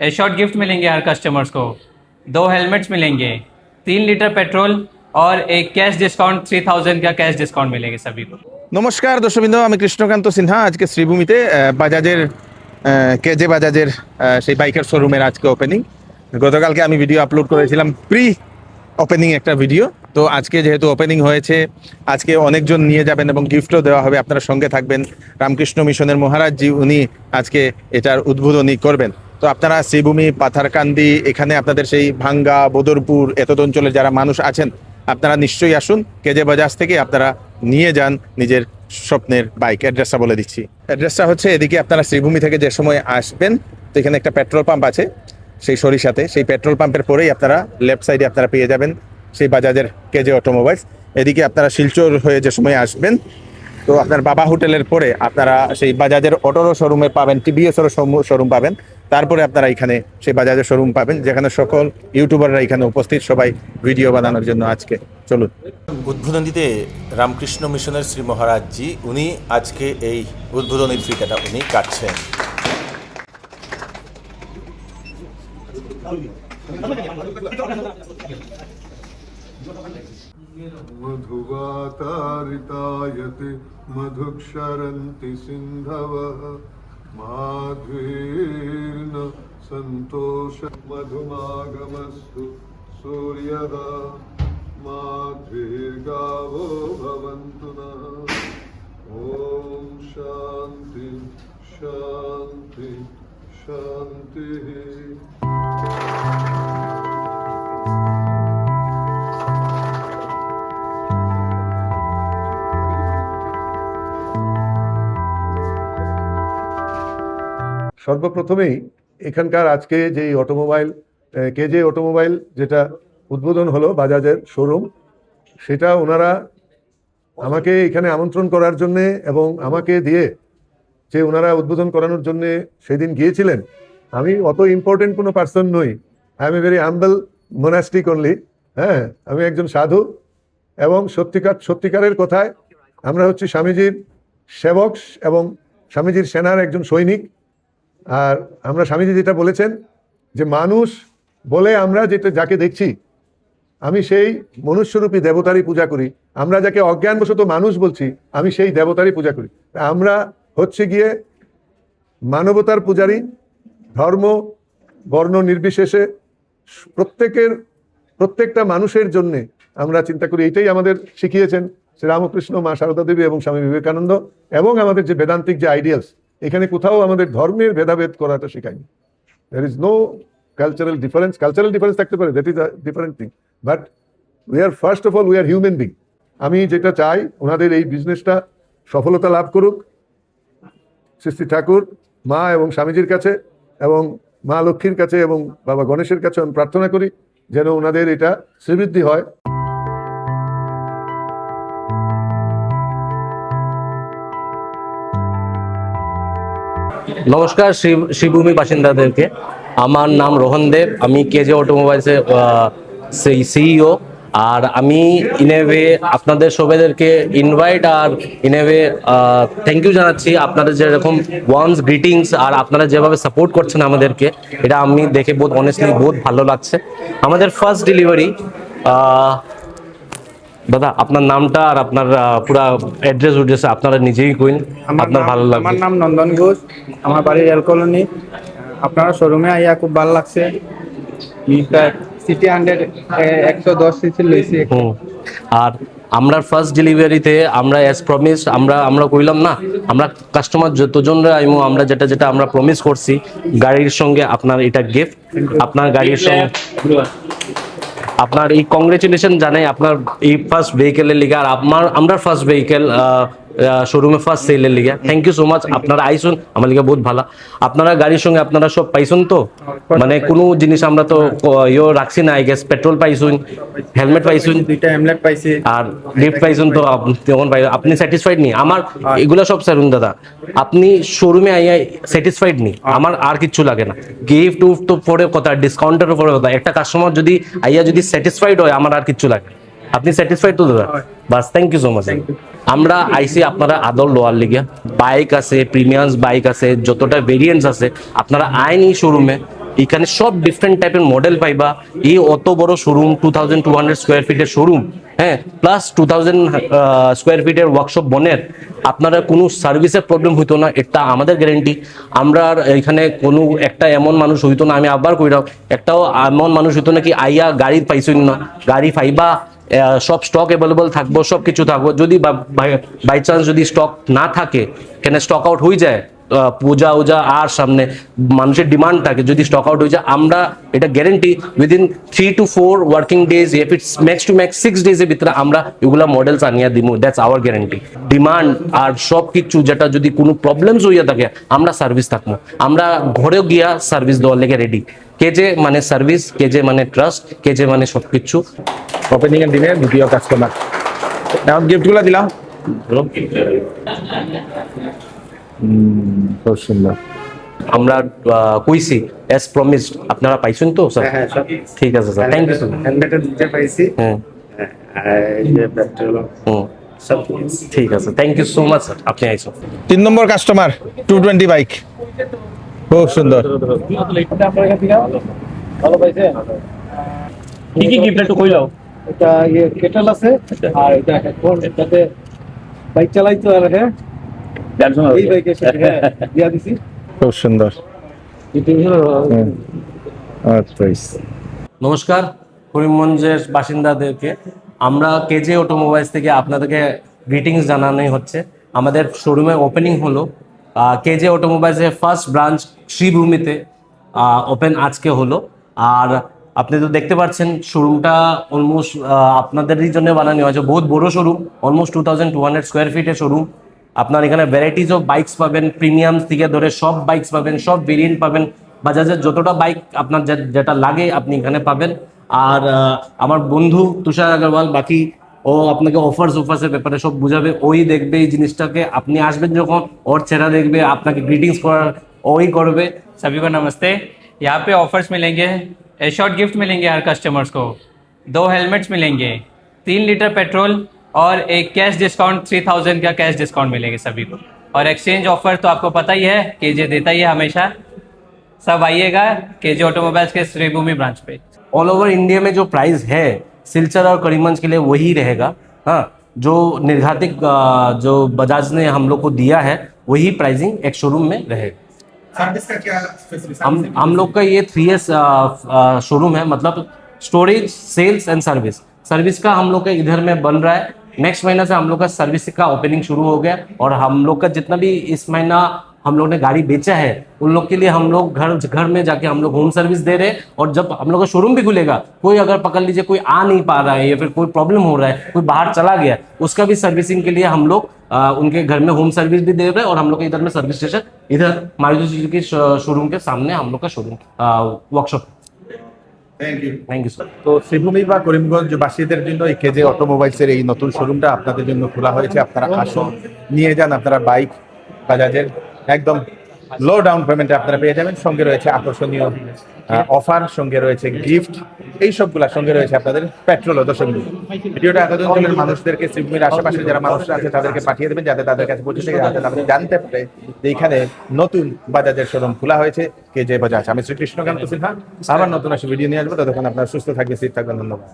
Assured gift मिलेंगे हर customers को, 2 helmets मिलेंगे, 3 लीटर पेट्रोल और एक कैश डिस्काउंट 3000 का कैश डिस्काउंट मिलेंगे सभी को। নমস্কার দর্শকবৃন্দ, আমি কৃষ্ণকান্ত সিনহা। আজকে শ্রীভূমিতে বাজাজের কেজে বাজাজের সেই বাইকের শোরুমের আজকে ওপেনিং। গতকালকে আমি ভিডিও আপলোড করেছিলাম প্রি ওপেনিং একটা ভিডিও। তো আজকে যেহেতু ওপেনিং হয়েছে, আজকে অনেকজন নিয়ে যাবেন এবং গিফটও দেওয়া হবে। আপনারা সঙ্গে থাকবেন। রামকৃষ্ণ মিশনের মহারাজজি উনি আজকে এটার উদ্বোধনী করবেন। তো আপনারা শ্রীভূমি, পাথারকান্দি, এখানে আপনাদের সেই ভাঙ্গা, বদরপুর এতদ অঞ্চলে যারা মানুষ আছেন, আপনারা নিশ্চয়ই আসুন। কেজে বাজাজ থেকে আপনারা নিয়ে যান নিজের স্বপ্নের বাইক। অ্যাড্রেসটা বলে দিচ্ছি। অ্যাড্রেসটা হচ্ছে এদিকে আপনারা শ্রীভূমি থেকে যে সময় আসবেন, তো এখানে একটা পেট্রোল পাম্প আছে সেই সরিষাতে। সেই পেট্রোল পাম্পের পরেই আপনারা লেফট সাইডে আপনারা পেয়ে যাবেন সেই বাজাজের কেজে অটোমোবাইলস। এদিকে আপনারা শিলচর হয়ে যে সময় আসবেন, তো আপনার বাবা হোটেলের পরে আপনারা সেই বাজাজের অটোরও শোরুমে পাবেন, টিভিএসেরও শোরুম পাবেন। তারপরে আপনারা এখানে সেই বাজাজের শোরুম পাবেন, যেখানে সকল ইউটিউবাররা এখানে উপস্থিত, সবাই ভিডিও বানানোর জন্য। আজকে চলুন। উদ্বোধনীতে রামকৃষ্ণ মিশনের শ্রী মহারাজজি উনি আজকে এই উদ্বোধনীর ফিতাটা উনি কাটছেন। मधुवातारितायते मधुक्षरन्ति सिन्धवः माध्वीर्न सन्तोष मधुमागमस्तु सूर्यः माध्वीर्गावो भवन्तु नः। ॐ शान्ति शान्ति शान्तिः। সর্বপ্রথমেই এখানকার আজকে যে অটোমোবাইল কেজে অটোমোবাইল যেটা উদ্বোধন হলো বাজাজের শোরুম, সেটা ওনারা আমাকে এখানে আমন্ত্রণ করার জন্যে এবং আমাকে দিয়ে যে ওনারা উদ্বোধন করানোর জন্যে সেদিন গিয়েছিলেন। আমি অত ইম্পর্টেন্ট কোনো পার্সন নই, I M a very humble মোনাস্টিক only. হ্যাঁ, আমি একজন সাধু এবং সত্যিকারের কথায় আমরা হচ্ছে স্বামীজির সেবক এবং স্বামীজির সেনার একজন সৈনিক। আর আমরা স্বামীজি যেটা বলেছেন যে মানুষ বলে আমরা যেটা যাকে দেখছি, আমি সেই মনুষ্যরূপী দেবতারই পূজা করি। আমরা যাকে অজ্ঞানবশত মানুষ বলছি, আমি সেই দেবতারই পূজা করি। আমরা হচ্ছে গিয়ে মানবতার পূজারী। ধর্ম বর্ণ নির্বিশেষে প্রত্যেকটা মানুষের জন্যে আমরা চিন্তা করি। এইটাই আমাদের শিখিয়েছেন শ্রীরামকৃষ্ণ, মা সারদা দেবী এবং স্বামী বিবেকানন্দ, এবং আমাদের যে বেদান্তিক যে আইডিয়ালস, এখানে কোথাও আমাদের ধর্মের ভেদাভেদ করাটা শেখায়নি। There is no cultural difference. Cultural difference থাকতে পারে, that is a different thing, but we are first of all we are human being. আমি যেটা চাই, ওনাদের এই বিজনেসটা সফলতা লাভ করুক। শ্রী ঠাকুর, মা এবং স্বামীজির কাছে এবং মা লক্ষ্মীর কাছে এবং বাবা গণেশের কাছে আমি প্রার্থনা করি যেন ওনাদের এটা শ্রীবৃদ্ধি হয়। নমস্কার শ্রীভূমি বাসিন্দাদেরকে, আমার নাম রোহন দেব। আমি কেজে অটোমোবাইলসের সেই সিইও। আর আমি ইনেওয়ে আপনাদের সবাইদেরকে ইনভাইট আর ইনেওয়ে থ্যাংক ইউ জানাচ্ছি। আপনাদের যেরকম ওয়ান্স গ্রিটিংস আর আপনারা যেভাবে সাপোর্ট করছেন আমাদেরকে, এটা আমি দেখে বহুত অনেস্টলি বহুত ভালো লাগছে। আমাদের ফার্স্ট ডেলিভারি, দাদা আপনার নামটা আর আপনার পুরা অ্যাড্রেস আপনারা নিজেই কইন, আপনার ভালো লাগবে। আমার নাম নন্দন ঘোষ, আমার বাড়ি রেল কলোনি। আপনারা শোরুমে আইয়া খুব ভালো লাগছে। সিটি 100 110 সিসি লইছি। আর আমরা ফার্স্ট ডেলিভারিতে আমরা অ্যাজ প্রমিস আমরা কইলাম না, আমরা কাস্টমার যতজনরা আইমু, আমরা যেটা আমরা প্রমিস করছি গাড়ির সঙ্গে আপনার এটা গিফট, আপনার গাড়ির সঙ্গে আপনার এই কংগ্রেচুলেশন জানাই আপনার এই ফার্স্ট ভেহিকেলের লিগে। আর আমরা ফার্স্ট ভেহিকেল শোরুমে ফার্স্ট সেলের লিগে থ্যাংক ইউ সো মাচ। আপনারা আইসুন, আমার লিগে বহুত ভালো। আপনারা গাড়ির সঙ্গে আপনারা সব পাইছুন তো, মানে কোনো জিনিস আমরা তো রাখছি না। আই গেস পেট্রোল পাইছুন, হেলমেট পাইছুন, 2টা হেলমেট পাইছি, আর লিফট পাইছুন। তো তখন আপনি স্যাটিসফাইড নি? আমার এগুলো সব সারুন দাদা, আপনি শোরুমে আইয়া স্যাটিসফাইড নি, আমার আর কিচ্ছু লাগে না। গিফট উফ তো পরে কথা, ডিসকাউন্টের উপরে কথা। একটা কাস্টমার যদি আইয়া যদি স্যাটিসফাইড হয়, আমার আর কিচ্ছু লাগে। আপনি স্যাটিসফাইড তো দাদা? বাস, থ্যাংক ইউ সো মাচ। আমরা আইসি আপনারা আদর লোয়ার লিগে, বাইক আছে, প্রিমিয়াম বাইক আছে, যতটা ভেরিয়েন্টস আছে আপনারা আইন এই শোরুমে এখানে সব ডিফারেন্ট টাইপের মডেল পাইবা। এই অত বড় শোরুম 2200 স্কোয়ার ফিটের শোরুম, হ্যাঁ, প্লাস 2000 স্কোয়ার ফিটের ওয়ার্কশপ বনের, আপনারা কোনো সার্ভিসের প্রবলেম হইতো না, এটা আমাদের গ্যারেন্টি। আমরা আর এখানে কোনো একটা এমন মানুষ হইতো না, আমি আবার কইরাম, একটাও এমন মানুষ হইতো না কি আইয়া গাড়ি পাইছেন না, গাড়ি পাইবা, সব স্টক অ্যাভেলেবল থাকবো, সব কিছু থাকবো। যদি বাই চান্স যদি স্টক না থাকে, কেন স্টক আউট হয়ে যায়, পূজা উজা আর সামনে মানুষের ডিমান্ড থাকে, যদি স্টক আউট হয়ে যায়, আমরা এটা guarantee within 3 to 4 working days, if it's max to max 6 ডেজের ভিতরে আমরা এগুলা মডেলস আনিয়া দিমু। That's our guarantee. ডিমান্ড আর সব কিছু যেটা যদি কোনো প্রবলেমস হইয়া থাকে, আমরা সার্ভিস থাকবো, আমরা ঘরেও গিয়া সার্ভিস দেওয়ার লেগে রেডি। কেজে মানে সার্ভিস, কেজে মানে ট্রাস্ট, কেজে মানে সবকিছু। ওপেনিং এর দিনে দ্বিতীয় কাস্টমার, এখন গিফটগুলো দিলাম। খুব সুন্দর। আমরা কইছি অ্যাজ প্রমিসড, আপনারা পাইছেন তো স্যার? হ্যাঁ সব ঠিক আছে স্যার, থ্যাংক ইউ স্যার। হেলমেটের দিতে পাইছি। হ্যাঁ, এই যে পেট্রোল সব কিছু। ঠিক আছে, thank you so much sir, আপনি আইসো। 3 নম্বর কাস্টমার 220 বাইক, খুব সুন্দর। ভালো পাইছে। কি কি গিফট একটু কই দাও। এটা কেটেল আছে, আর এটা হেডফোন, এটাতে বাইক চালাইতো, আর হ্যাঁ এই বাইকের সাথে দিয়া দিছি। খুব সুন্দর। নমস্কার করিমগঞ্জের বাসিন্দাদেরকে, আমরা কেজে অটোমোবাইলস থেকে আপনাদেরকে গ্রিটিংস জানানোই হচ্ছে। আমাদের শোরুমে ওপেনিং হলো, কেজে অটোমোবাইলসের ফার্স্ট ব্রাঞ্চ শ্রীভূমিতে ওপেন আজকে হলো। আর আপনি তো দেখতে পাচ্ছেন শোরুমটা অলমোস্ট আপনাদেরই জন্য বানানো হয়েছে, বহুত বড় শোরুম, অলমোস্ট 2200 স্কোয়ার ফিটের শোরুম। আপনার এখানে ভ্যারাইটিস অফ বাইকস পাবেন, প্রিমিয়াম থেকে ধরে সব বাইকস পাবেন, সব ভেরিয়েন্ট পাবেন, বাজাজের যতটা বাইক আপনার যেটা লাগে আপনি এখানে পাবেন। আর আমার বন্ধু তুষার আগরওয়াল বাকি, ও আপনাকে অফার্সের ব্যাপারে সব বুঝাবে, ওই দেখবে এই জিনিসটাকে, আপনি আসবেন যখন ওর চেহারা দেখবে, আপনাকে গ্রিটিংস করার ওই করবে। सभी को नमस्ते। यहाँ पे ऑफर्स मिलेंगे, एशॉर्ट गिफ्ट मिलेंगे हर कस्टमर्स को, 2 हेलमेट्स मिलेंगे, 3 लीटर पेट्रोल और एक कैश डिस्काउंट 3000 का कैश डिस्काउंट मिलेगा सभी को। और एक्सचेंज ऑफर तो आपको पता ही है, केजे देता ही है हमेशा। सब आइएगा केजे ऑटोमोबाइल्स के श्रीभूमि ब्रांच पे। ऑल ओवर इंडिया में जो प्राइस है सिलचर और करीमगंज के लिए वही रहेगा। हाँ, जो निर्घातिक जो बजाज ने हम लोग को दिया है वही प्राइसिंग एक शोरूम में रहेगा। सर्विस का क्या फैसिलिटी? हम लोग का ये 3S शोरूम है, मतलब storage, sales and service. Service का हम लोग का इधर में बन रहा है, नेक्स्ट महीना से हम लोग का सर्विस का ओपनिंग शुरू हो गया। और हम लोग का जितना भी इस महीना हम लोग ने गाड़ी बेचा है, उन लोग के लिए हम लोग घर में जाके हम लोग होम सर्विस दे रहे हैं। और जब हम लोग का शोरूम भी खुलेगा, कोई अगर पकड़ लीजिए कोई आ नहीं पा रहा है या फिर कोई प्रॉब्लम हो रहा है, कोई बाहर चला गया, उसका भी सर्विसिंग के लिए हम लोग उनके घर में होम सर्विस भी दे रहे हैं। और हम लोग का इधर में सर्विस स्टेशन, इधर मारुति सुजुकी शोरूम के सामने हम लोग का showroom workshop. Thank you. Thank you sir. তো শ্রীভূমি বা করিমগঞ্জ বাসীদের জন্য এই কেজে অটোমোবাইলসের এই নতুন শোরুমটা আপনাদের জন্য খোলা হয়েছে। আপনারা আসুন, নিয়ে যান আপনারা বাইক, বাজাজের একদম লো ডাউন পেমেন্টে আপনারা পেয়ে যাবেন। সঙ্গে রয়েছে আকর্ষণীয় অফার, সঙ্গে রয়েছে গিফট, এই সবগুলা সঙ্গে রয়েছে আপনাদের পেট্রোল ও দর্শক। ভিডিওটা এত অঞ্চলের মানুষদেরকে, শ্রীভূমির আশেপাশে যারা মানুষরা আছে তাদেরকে পাঠিয়ে দেবেন, যাতে তাদের কাছে পৌঁছে যায়, যাতে তাদের জানতে পারে যে এখানে নতুন বাজাজের শোরুম খোলা হয়েছে, কেজে বাজাজ। আমি শ্রীকৃষ্ণকান্ত সিনহা, আবার নতুন একটা ভিডিও নিয়ে আসবো। ততক্ষণ আপনারা সুস্থ থাকবেন, সেফ থাকবেন। ধন্যবাদ।